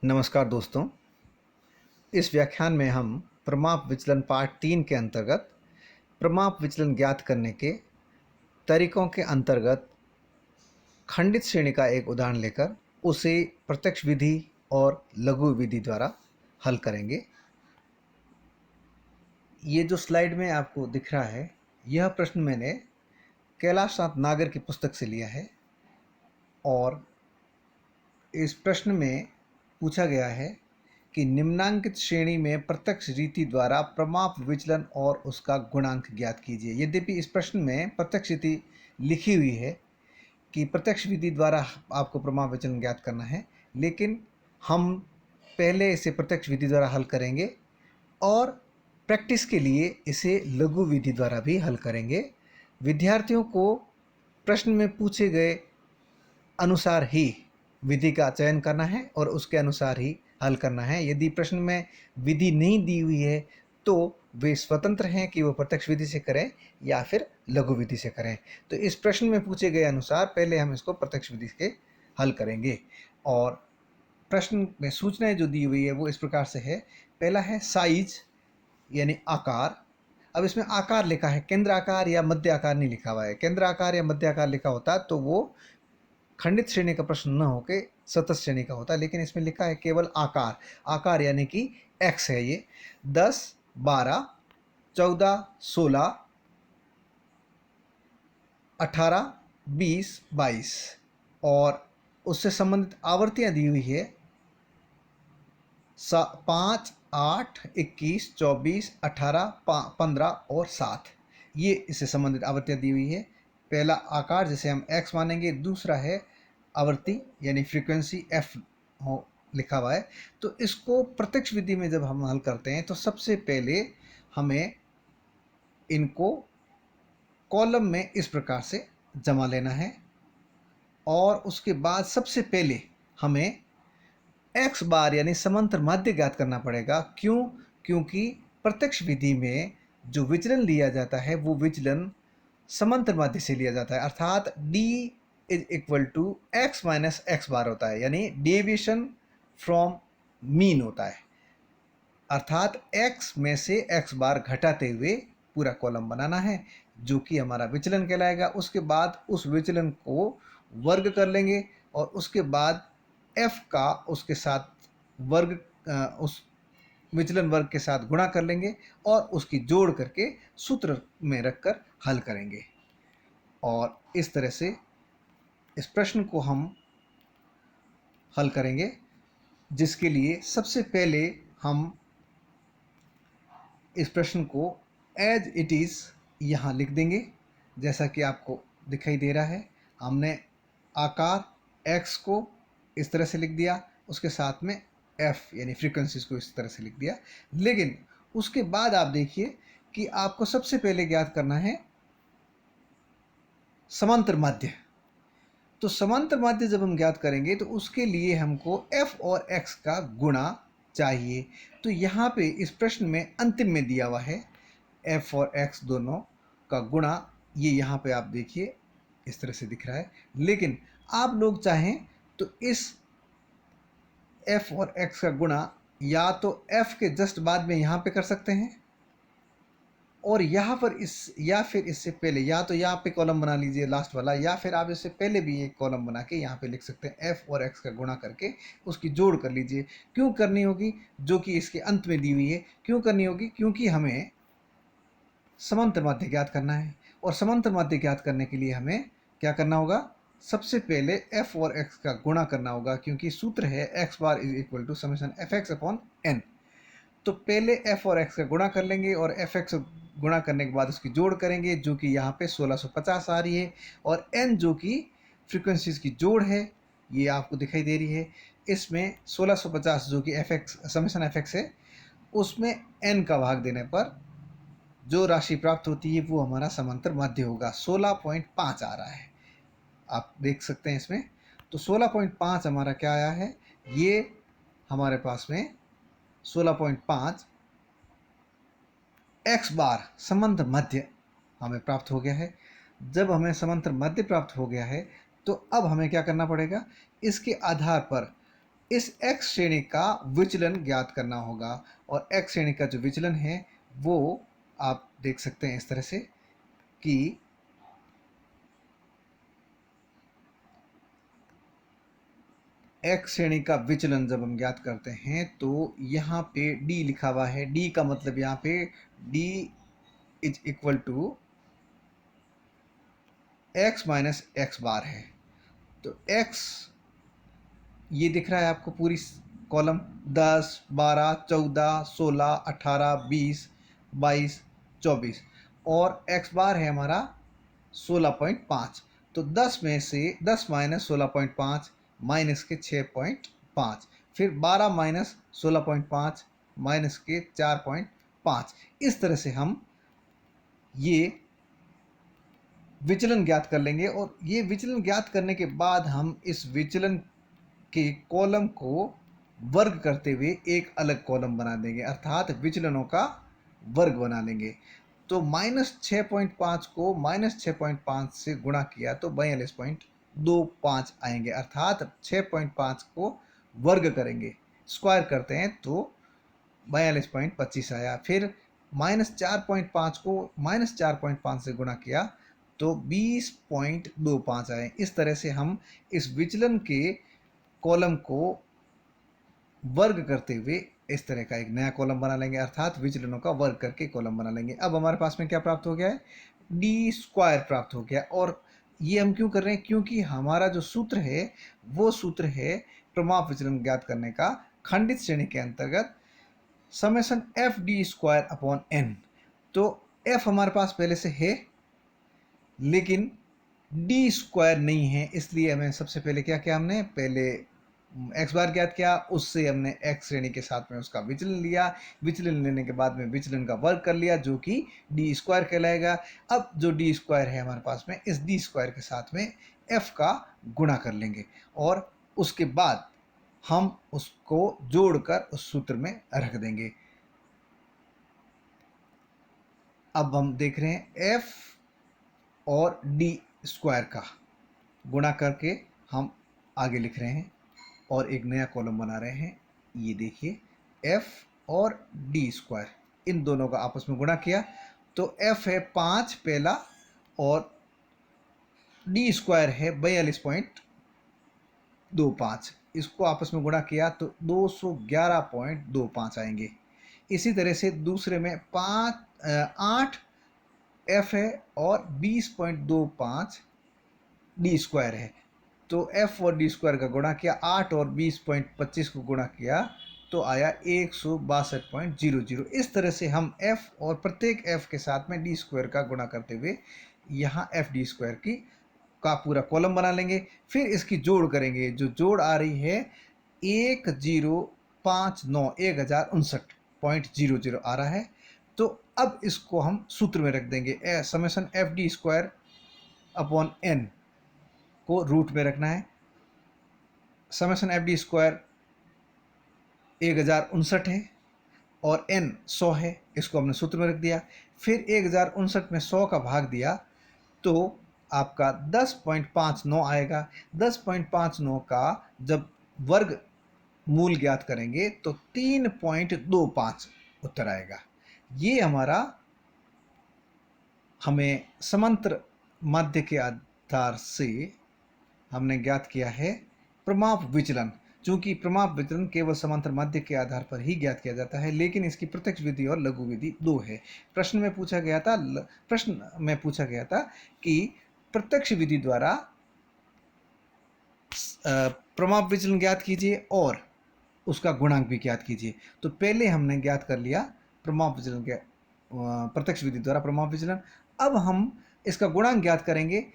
नमस्कार दोस्तों। इस व्याख्यान में हम प्रमाप विचलन पार्ट 3 के अंतर्गत प्रमाप विचलन ज्ञात करने के तरीकों के अंतर्गत खंडित श्रेणी का एक उदाहरण लेकर उसे प्रत्यक्ष विधि और लघु विधि द्वारा हल करेंगे। ये जो स्लाइड में आपको दिख रहा है, यह प्रश्न मैंने कैलाश नाथ नागर की पुस्तक से लिया है और इस प्रश्न में पूछा गया है कि निम्नांकित श्रेणी में प्रत्यक्ष रीति द्वारा प्रमाप विचलन और उसका गुणांक ज्ञात कीजिए। यद्यपि इस प्रश्न में प्रत्यक्ष रीति लिखी हुई है कि प्रत्यक्ष विधि द्वारा आपको प्रमाप विचलन ज्ञात करना है, लेकिन हम पहले इसे प्रत्यक्ष विधि द्वारा हल करेंगे और प्रैक्टिस के लिए इसे लघु विधि द्वारा भी हल करेंगे। विद्यार्थियों को प्रश्न में पूछे गए अनुसार ही विधि का चयन करना है और उसके अनुसार ही हल करना है। यदि प्रश्न में विधि नहीं दी हुई है तो वे स्वतंत्र हैं कि वो प्रत्यक्ष विधि से करें या फिर लघु विधि से करें। तो इस प्रश्न में पूछे गए अनुसार पहले हम इसको प्रत्यक्ष विधि के हल करेंगे और प्रश्न में सूचनाएं जो दी हुई है वो इस प्रकार से है। पहला है साइज यानी आकार। अब इसमें आकार लिखा है, केंद्र आकार या मध्य आकार नहीं लिखा हुआ है। केंद्र आकार या मध्य आकार लिखा होता तो वो खंडित श्रेणी का प्रश्न न होके सतत श्रेणी का होता, लेकिन इसमें लिखा है केवल आकार। आकार यानी कि एक्स है। ये 10, 12, 14, 16, 18, 20, 22 और उससे संबंधित आवर्तियां दी हुई है 5, 8, 21, 24, 18, 15 और 7। ये इससे संबंधित आवर्तियां दी हुई है। पहला आकार जिसे हम x मानेंगे, दूसरा है आवर्ती यानी फ्रीक्वेंसी f हो लिखा हुआ है। तो इसको प्रत्यक्ष विधि में जब हम हल करते हैं तो सबसे पहले हमें इनको कॉलम में इस प्रकार से जमा लेना है और उसके बाद सबसे पहले हमें x बार यानी समांतर माध्य ज्ञात करना पड़ेगा। क्यों? क्योंकि प्रत्यक्ष विधि में जो विचलन लिया जाता है वो विचलन समांतर माध्य से लिया जाता है, अर्थात d is equal to x minus x bar होता है, यानी डेविएशन फ्रॉम मीन होता है। अर्थात x में से x बार घटाते हुए पूरा कॉलम बनाना है जो कि हमारा विचलन कहलाएगा। उसके बाद उस विचलन को वर्ग कर लेंगे और उसके बाद f का उसके साथ वर्ग उस विचलन वर्ग के साथ गुणा कर लेंगे और उसकी जोड़ करके सूत्र में रखकर हल करेंगे। और इस तरह से इस प्रश्न को हम हल करेंगे, जिसके लिए सबसे पहले हम इस प्रश्न को एज इट इज़ यहाँ लिख देंगे। जैसा कि आपको दिखाई दे रहा है, हमने आकार x को इस तरह से लिख दिया, उसके साथ में f यानी फ्रीक्वेंसीज को इस तरह से लिख दिया। लेकिन उसके बाद आप देखिए कि आपको सबसे पहले ज्ञात करना है समांतर माध्य। तो समांतर माध्य जब हम ज्ञात करेंगे तो उसके लिए हमको f और x का गुणा चाहिए। तो यहाँ पे इस प्रश्न में अंतिम में दिया हुआ है f और x दोनों का गुणा। ये यहाँ पे आप देखिए इस तरह से दिख रहा है, लेकिन आप लोग चाहें तो इस f और x का गुणा या तो f के जस्ट बाद में यहाँ पे कर सकते हैं और यहाँ पर इस या फिर इससे पहले या तो यहाँ पे कॉलम बना लीजिए लास्ट वाला, या फिर आप इससे पहले भी एक कॉलम बना के यहाँ पे लिख सकते हैं f और x का गुणा करके उसकी जोड़ कर लीजिए। क्यों करनी होगी? जो कि इसके अंत में दी हुई है। क्यों करनी होगी? क्योंकि हमें समांतर माध्य ज्ञात करना है और समांतर माध्य ज्ञात करने के लिए हमें क्या करना होगा? सबसे पहले f और x का गुणा करना होगा, क्योंकि सूत्र है x bar is equal to summation fx upon n। तो पहले f और x का गुणा कर लेंगे और fx गुणा करने के बाद उसकी जोड़ करेंगे, जो कि यहाँ पे 1650 आ रही है, और n जो कि फ्रीक्वेंसीज की जोड़ है ये आपको दिखाई दे रही है। इसमें 1650 जो कि fx समेशन fx है, उसमें n का भाग देने पर जो राशि प्राप्त होती है वो हमारा समांतर माध्य होगा। 16.5 आ रहा है, आप देख सकते हैं इसमें। तो 16.5 हमारा क्या आया है? ये हमारे पास में 16.5 x बार समांतर मध्य हमें प्राप्त हो गया है। जब हमें समांतर मध्य प्राप्त हो गया है तो अब हमें क्या करना पड़ेगा? इसके आधार पर इस x श्रेणी का विचलन ज्ञात करना होगा। और x श्रेणी का जो विचलन है वो आप देख सकते हैं इस तरह से कि x श्रेणी का विचलन जब हम ज्ञात करते हैं तो यहाँ पे d लिखा हुआ है। d का मतलब यहाँ पे d is equal to x minus x bar है। तो x ये दिख रहा है आपको पूरी कॉलम 10, 12, 14, 16, 18, 20, 22, 24 और x बार है हमारा 16.5। तो 10 में से 10 माइनस 16.5 माइनस के 6.5, फिर 12 माइनस 16.5 माइनस के 4.5। इस तरह से हम ये विचलन ज्ञात कर लेंगे। और ये विचलन ज्ञात करने के बाद हम इस विचलन के कॉलम को वर्ग करते हुए एक अलग कॉलम बना देंगे, अर्थात विचलनों का वर्ग बना लेंगे। तो -6.5 को -6.5 से गुणा किया तो 42.25 आएंगे, अर्थात 6.5 को वर्ग करेंगे, स्क्वायर करते हैं तो 42.25 आया। फिर -4.5 को -4.5 से गुणा किया तो 20.25 आए। इस तरह से हम इस विचलन के कॉलम को वर्ग करते हुए इस तरह का एक नया कॉलम बना लेंगे, अर्थात विचलनों का वर्ग करके कॉलम बना लेंगे। अब हमारे पास में क्या प्राप्त हो गया है, डी स्क्वायर प्राप्त हो गया। और ये हम क्यों कर रहे हैं, क्योंकि हमारा जो सूत्र है वो सूत्र है प्रमाप विचलन ज्ञात करने का खंडित श्रेणी के अंतर्गत summation F D square upon N. तो एफ हमारे पास पहले से है लेकिन डी स्क्वायर नहीं है, इसलिए हमें सबसे पहले क्या किया, हमने पहले एक्स बार ज्ञात किया, उससे हमने एक्स श्रेणी के साथ में उसका विचलन लिया, विचलन लेने के बाद में विचलन का वर्ग कर लिया जो कि डी स्क्वायर कहलाएगा। अब जो डी स्क्वायर है हमारे पास में, इस डी स्क्वायर के साथ में एफ का गुणा कर लेंगे और उसके बाद हम उसको जोड़कर उस सूत्र में रख देंगे। अब हम देख रहे हैं एफ और डी स्क्वायर का गुणा करके हम आगे लिख रहे हैं और एक नया कॉलम बना रहे हैं। ये देखिए f और डी स्क्वायर, इन दोनों का आपस में गुणा किया तो f है 5 पहला और डी स्क्वायर है 42.25। इसको आपस में गुणा किया तो 211.25 आएंगे। इसी तरह से दूसरे में 8 f है और 20.25 डी स्क्वायर है। तो f और डी स्क्वायर का गुणा किया, 8 और 20.25 को गुणा किया तो आया 162.00। इस तरह से हम f और प्रत्येक f के साथ में डी स्क्वायर का गुणा करते हुए यहाँ एफ डी स्क्वायर की का पूरा कॉलम बना लेंगे। फिर इसकी जोड़ करेंगे, जो जोड़ आ रही है 1059 आ रहा है। तो अब इसको हम सूत्र में रख देंगे, summation F D square upon N को रूट में रखना है। समेशन एफ डी स्क्वायर 1059 है और n 100 है, इसको हमने सूत्र में रख दिया। फिर 1059 में 100 का भाग दिया तो आपका 10.59 आएगा। 10.59 का जब वर्ग मूल ज्ञात करेंगे तो 3.25 उत्तर आएगा। ये हमारा हमें समांतर माध्य के आधार से हमने ज्ञात किया है प्रमाप विचलन। चूंकि प्रमाप विचलन केवल समांतर माध्य के आधार पर ही ज्ञात किया जाता है, लेकिन इसकी प्रत्यक्ष विधि और लघु विधि दो है। प्रश्न में पूछा गया था कि प्रत्यक्ष विधि द्वारा प्रमाप विचलन ज्ञात कीजिए और उसका गुणांक भी ज्ञात कीजिए। तो पहले हमने ज्ञात कर लिया प्रमाप विचलन के प्रत्यक्ष विधि द्वारा प्रमाप विचलन। अब हम इसका गुणांक ज्ञात करेंगे।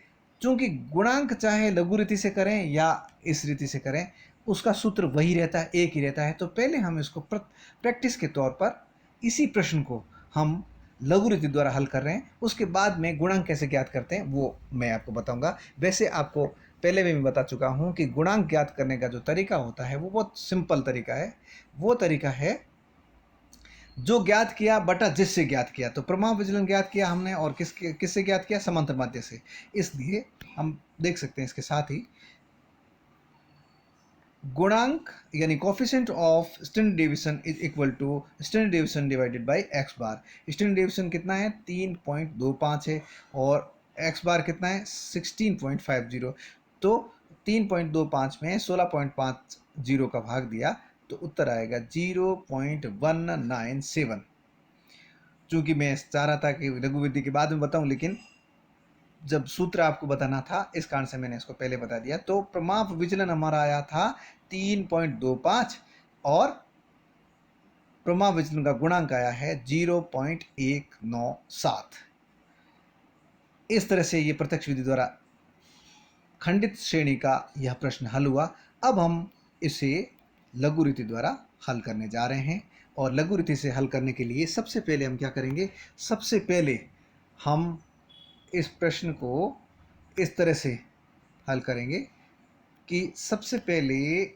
चूंकि गुणांक चाहे लघु रीति से करें या इस रीति से करें, उसका सूत्र वही रहता है, एक ही रहता है। तो पहले हम इसको प्रैक्टिस के तौर पर इसी प्रश्न को हम लघु रीति द्वारा हल कर रहे हैं। उसके बाद में गुणांक कैसे ज्ञात करते हैं वो मैं आपको बताऊंगा। वैसे आपको पहले भी मैं बता चुका हूं कि गुणांक ज्ञात करने का जो तरीका होता है वो बहुत सिंपल तरीका है। वो तरीका है जो ज्ञात किया बटा जिससे ज्ञात किया। तो प्रमाप विचलन ज्ञात किया हमने और किससे ज्ञात किया, समांतर माध्य से। इसलिए हम देख सकते हैं इसके साथ ही गुणांक यानी coefficient of standard deviation is equal to standard deviation divided by X bar. Standard deviation कितना है? 3.25 है, और एक्स बार कितना है? 16.50। तो 3.25 में 16.50 का भाग दिया तो उत्तर आएगा 0.197। चूंकि मैं चाह रहा था कि लघु वृद्धि के बाद में बताऊं, लेकिन जब सूत्र आपको बताना था इस कारण से मैंने इसको पहले बता दिया। तो प्रमाप विचलन हमारा आया था 3.25, और प्रमाप विचलन का गुणांक आया है 0.197। इस तरह से ये प्रत्यक्ष विधि द्वारा खंडित श्रेणी का यह प्रश्न हल हुआ। अब हम इसे लघु रीति द्वारा हल करने जा रहे हैं, और लघु रीति से हल करने के लिए सबसे पहले हम क्या करेंगे? सबसे पहले हम इस प्रश्न को इस तरह से हल करेंगे कि सबसे पहले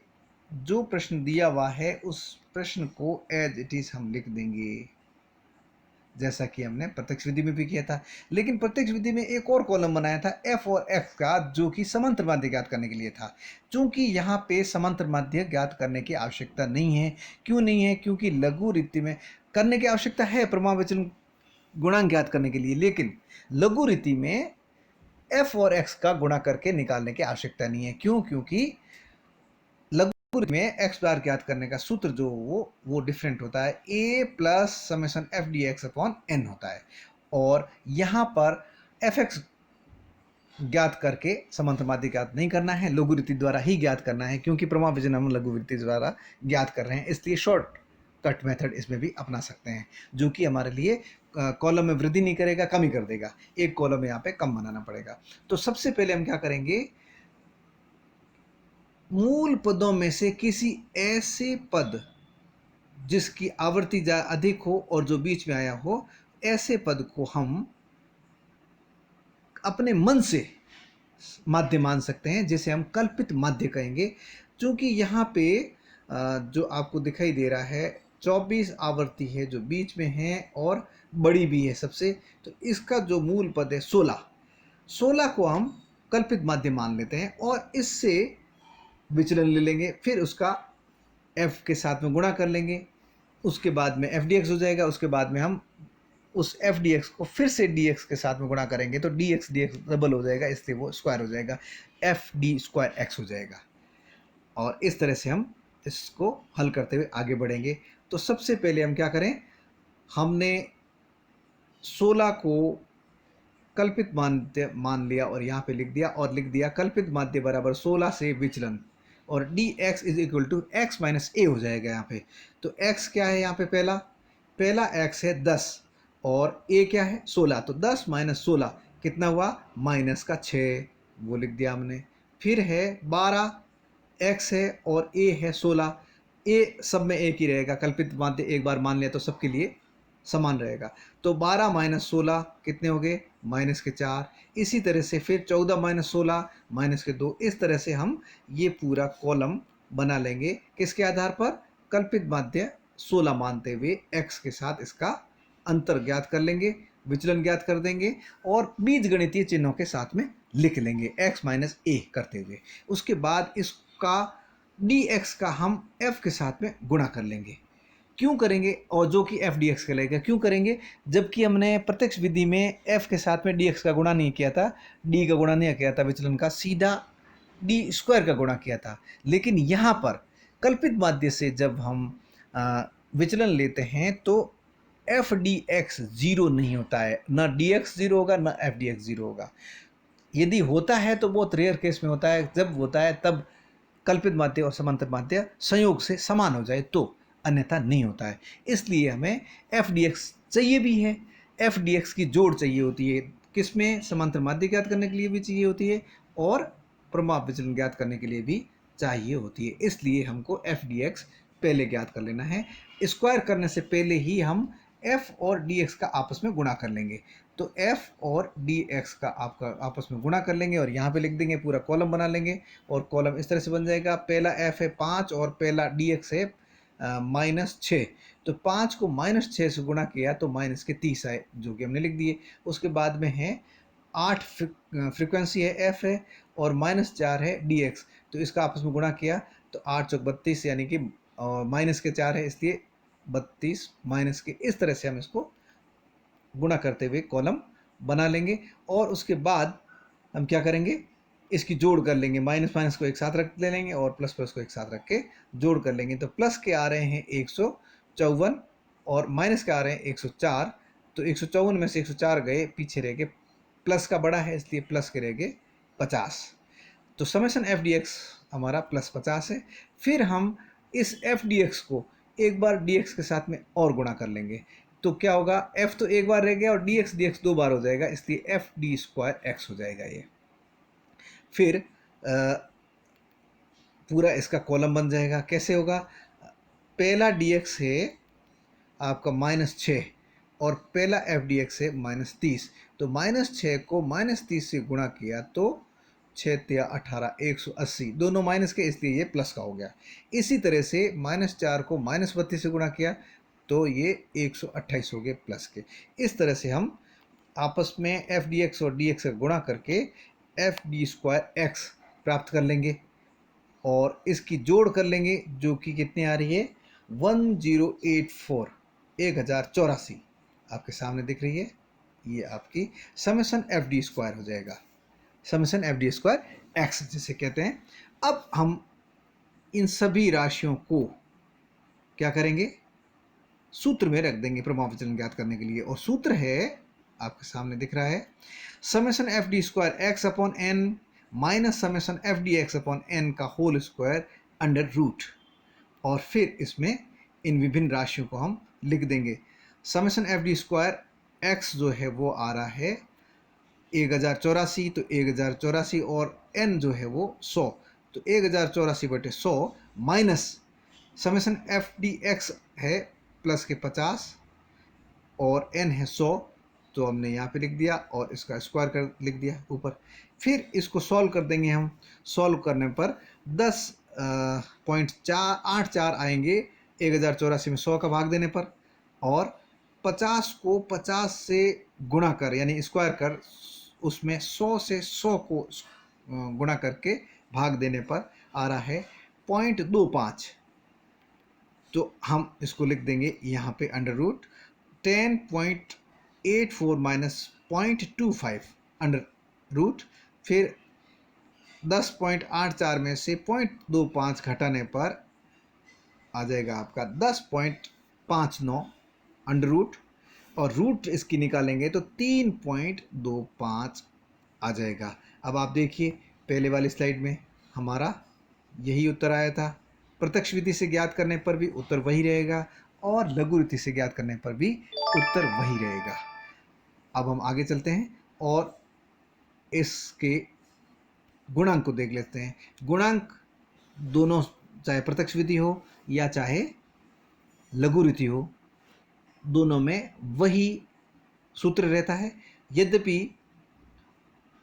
जो प्रश्न दिया हुआ है उस प्रश्न को एज इट इज हम लिख देंगे, जैसा कि हमने प्रत्यक्ष विधि में भी किया था। लेकिन प्रत्यक्ष विधि में एक और कॉलम बनाया था एफ और एक्स का, जो कि समांतर माध्य ज्ञात करने के लिए था। चूंकि यहाँ पे समांतर माध्य ज्ञात करने की आवश्यकता नहीं है। क्यों नहीं है? क्योंकि लघु रीति में करने की आवश्यकता है प्रमाप विचलन गुणांक ज्ञात करने के लिए, लेकिन लघु रीति में एफ और एक्स का गुणा करके निकालने की आवश्यकता नहीं है। क्यों? क्योंकि लघु रीति में एक्स बार ज्ञात करने का सूत्र जो वो डिफरेंट होता है, a plus summation F D x upon n होता है, और यहाँ पर एफ एक्स ज्ञात करके समांतर माध्य ज्ञात नहीं करना है, लघु रीति द्वारा ही ज्ञात करना है। क्योंकि प्रमाप विचलन हम लघु रीति द्वारा ज्ञात कर रहे हैं, इसलिए शॉर्ट कट मेथड इसमें भी अपना सकते हैं, जो कि हमारे लिए कॉलम में वृद्धि नहीं करेगा, कम ही कर देगा। एक कॉलम यहाँ पे कम बनाना पड़ेगा। तो सबसे पहले हम क्या करेंगे? मूल पदों में से किसी ऐसे पद जिसकी आवृत्ति अधिक हो और जो बीच में आया हो, ऐसे पद को हम अपने मन से माध्य मान सकते हैं, जिसे हम कल्पित माध्य कहेंगे। क्योंकि यहाँ पे जो आपको दिखाई दे रहा है 24 आवर्ती है जो बीच में है, और बड़ी भी है सबसे, तो इसका जो मूल पद है 16 को हम कल्पित माध्य मान लेते हैं, और इससे विचलन ले लेंगे, फिर उसका f के साथ में गुणा कर लेंगे, उसके बाद में f dx हो जाएगा। उसके बाद में हम उस f dx को फिर से dx के साथ में गुणा करेंगे, तो dx dx डबल हो जाएगा, इसलिए वो स्क्वायर हो जाएगा, f d स्क्वायर x हो जाएगा। और इस तरह से हम इसको हल करते हुए आगे बढ़ेंगे। तो सबसे पहले हम क्या करें? हमने 16 को कल्पित माध्य मान लिया और यहाँ पे लिख दिया, और लिख दिया कल्पित माध्य बराबर 16 से विचलन, और d x is equal to x minus a हो जाएगा यहाँ पे। तो एक्स क्या है यहाँ पे? पहला एक्स है 10, और ए क्या है? 16। तो 10 माइनस 16 कितना हुआ? माइनस का 6, वो लिख दिया हमने। फिर है 12 एक्स है, और ए है 16। ए सब में एक ही रहेगा, कल्पित माध्य एक बार मान लिया तो सबके लिए समान रहेगा। तो 12 माइनस 16 कितने हो गए? माइनस के 4। इसी तरह से फिर 14 माइनस 16 माइनस के 2। इस तरह से हम ये पूरा कॉलम बना लेंगे। किसके आधार पर? कल्पित माध्य 16 मानते हुए x के साथ इसका अंतर ज्ञात कर लेंगे, विचलन ज्ञात कर देंगे, और बीजगणितीय चिन्हों के साथ में लिख लेंगे x माइनस ए करते हुए। उसके बाद इसका dx का हम f के साथ में गुणा कर लेंगे। क्यों करेंगे? और जो कि एफ डी एक्स कहलाएगा। क्यों करेंगे? जबकि हमने प्रत्यक्ष विधि में एफ के साथ में डी एक्स का गुणा नहीं किया था, डी का गुणा नहीं किया था विचलन का, सीधा डी स्क्वायर का गुणा किया था। लेकिन यहाँ पर कल्पित माध्य से जब हम विचलन लेते हैं तो एफ डी एक्स जीरो नहीं होता है, ना डी एक्स जीरो होगा ना एफ डी एक्स जीरो होगा। यदि होता है तो बहुत रेयर केस में होता है, जब होता है तब कल्पित माध्य और समांतर माध्य संयोग से समान हो जाए तो, अन्यथा नहीं होता है। इसलिए हमें एफ डी एक्स चाहिए भी है, एफ डी एक्स की जोड़ चाहिए होती है। किसमें? समांतर माध्य ज्ञात करने के लिए भी चाहिए होती है, और प्रमाप विचलन ज्ञात करने के लिए भी चाहिए होती है। इसलिए हमको एफ डी एक्स पहले ज्ञात कर लेना है। स्क्वायर करने से पहले ही हम एफ और डी एक्स का आपस में गुणा कर लेंगे। तो एफ और डी एक्स का आपका आपस में गुणा कर लेंगे, और यहाँ पे लिख देंगे, पूरा कॉलम बना लेंगे, और कॉलम इस तरह से बन जाएगा। पहला एफ है 5 और पहला डी एक्स है -6। तो 5 को -6 से गुणा किया तो माइनस के 30 आए, जो कि हमने लिख दिए। उसके बाद में है 8 फ्रीक्वेंसी है, एफ है, और -4 है डी एक्स। तो इसका आपस में गुणा किया तो 8 चौक 32 यानी कि माइनस के 4 है, इसलिए 32 माइनस के, इस तरह से हम इसको गुणा करते हुए कॉलम बना लेंगे। और उसके बाद हम क्या करेंगे, इसकी जोड़ कर लेंगे, माइनस माइनस को एक साथ रख ले लेंगे और प्लस प्लस को एक साथ रख के जोड़ कर लेंगे। तो प्लस के आ रहे हैं 154 और माइनस के आ रहे हैं 104। तो 154 में से 104 गए, पीछे रह गए, प्लस का बड़ा है इसलिए प्लस के रह गए 50। तो समेशन एफ डी एक्स हमारा प्लस 50 है। फिर हम इस एफ डी एक्स को एक बार डी एक्स के साथ में और गुणा कर लेंगे। तो क्या होगा, एफ तो एक बार रह गया और डी एक्स दो बार हो जाएगा, इसलिए एफ डी स्क्वायर एक्स हो जाएगा ये। फिर पूरा इसका कॉलम बन जाएगा। कैसे होगा, पहला डी एक्स है आपका -6 और पहला एफ डी एक्स है -30। तो -6 को -30 से गुणा किया तो 6 तिया 18, 180, दोनों माइनस के इसलिए ये प्लस का हो गया। इसी तरह से -4 को -32 से गुणा किया तो ये 128 हो गए प्लस के। इस तरह से हम आपस में एफ डी एक्स और डी एक्स का गुणा करके एफ डी स्क्वायर एक्स प्राप्त कर लेंगे और इसकी जोड़ कर लेंगे, जो कि कितनी आ रही है 1084, 1084 आपके सामने दिख रही है। ये आपकी समेशन एफ डी स्क्वायर हो जाएगा, summation F D square x जिसे कहते हैं। अब हम इन सभी राशियों को क्या करेंगे, सूत्र में रख देंगे प्रभाव विचलन ज्ञात करने के लिए। और सूत्र है आपके सामने दिख रहा है, summation F D square X upon N minus summation F D x upon N का होल स्क्वायर अंडर रूट। और फिर इसमें इन विभिन्न राशियों को हम लिख देंगे। Summation F D square x जो है वो आ रहा है 1084, तो 1084 और एन जो है वो 100, तो 1084/100 minus summation F D x है प्लस के 50 और एन है 100, तो हमने यहाँ पे लिख दिया और इसका स्क्वायर कर लिख दिया ऊपर। फिर इसको सॉल्व कर देंगे हम। सॉल्व करने पर 10.84 आएंगे 1084 में 100 का भाग देने पर, और 50 को 50 से गुणा कर यानी स्क्वायर कर उसमें 100 से 100 को गुणा करके भाग देने पर आ रहा है 0.25। तो हम इसको लिख देंगे यहाँ पे under root 10.84 minus 0.25 under root, फिर 10.84 में से 0.25 घटाने पर आ जाएगा आपका 10.59 अंडर रूट, और रूट इसकी निकालेंगे तो 3.25 आ जाएगा। अब आप देखिए पहले वाली स्लाइड में हमारा यही उत्तर आया था। प्रत्यक्ष विधि से ज्ञात करने पर भी उत्तर वही रहेगा और लघु रीति से ज्ञात करने पर भी उत्तर वही रहेगा। अब हम आगे चलते हैं और इसके गुणांक को देख लेते हैं। गुणांक दोनों, चाहे प्रत्यक्ष विधि हो या चाहे लघु रीति हो, दोनों में वही सूत्र रहता है। यद्यपि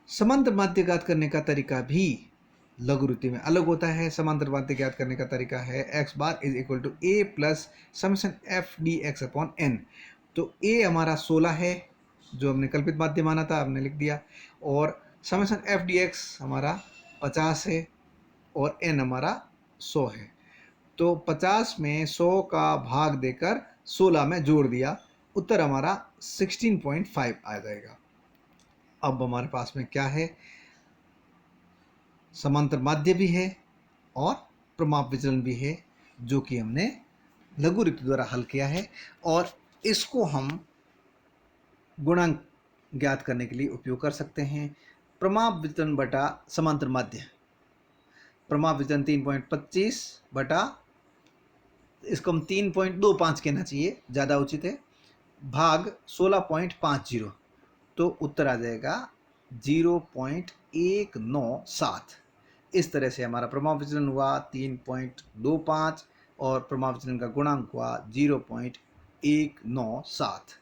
समांतर माध्य ज्ञात करने का तरीका भी लघु रीति में अलग होता है। समांतर माध्य ज्ञात करने का तरीका है x bar is equal to a plus summation F D x upon N. तो a हमारा 16 है जो हमने कल्पित माध्य माना था, हमने लिख दिया, और समेशन एफ डी एक्स हमारा 50 है और n हमारा 100 है। तो 50 में 100 का भाग देकर 16 में जोड़ दिया, उत्तर हमारा 16.5 आ जाएगा। अब हमारे पास में क्या है, समांतर माध्य भी है और प्रमाप विचलन भी है, जो कि हमने लघु रीति द्वारा हल किया है, और इसको हम गुणांक ज्ञात करने के लिए उपयोग कर सकते हैं। प्रमाप विचलन बटा समांतर माध्य, प्रमाप विचलन 3.25 बटा, इसको हम 3.25 कहना चाहिए, ज़्यादा उचित है, भाग 16.50, तो उत्तर आ जाएगा 0.197। इस तरह से हमारा प्रमाप विचलन हुआ 3.25 और प्रमाप विचलन का गुणांक हुआ 0.197।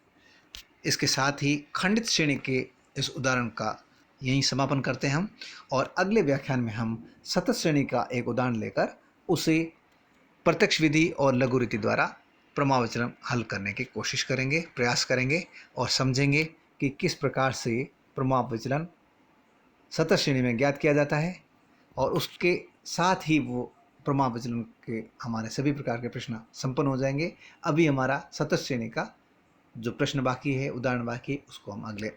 इसके साथ ही खंडित श्रेणी के इस उदाहरण का यहीं समापन करते हैं हम, और अगले व्याख्यान में हम सतत श्रेणी का एक उदाहरण लेकर उसे प्रत्यक्ष विधि और लघु रीति द्वारा प्रमाप विचलन हल करने की कोशिश करेंगे, प्रयास करेंगे, और समझेंगे कि किस प्रकार से प्रमाप विचलन सतत श्रेणी में ज्ञात किया जाता है, और उसके साथ ही वो प्रमाण विचलन के हमारे सभी प्रकार के प्रश्न संपन्न हो जाएंगे। अभी हमारा 27 श्रेणी का जो प्रश्न बाकी है, उदाहरण बाकी है, उसको हम अगले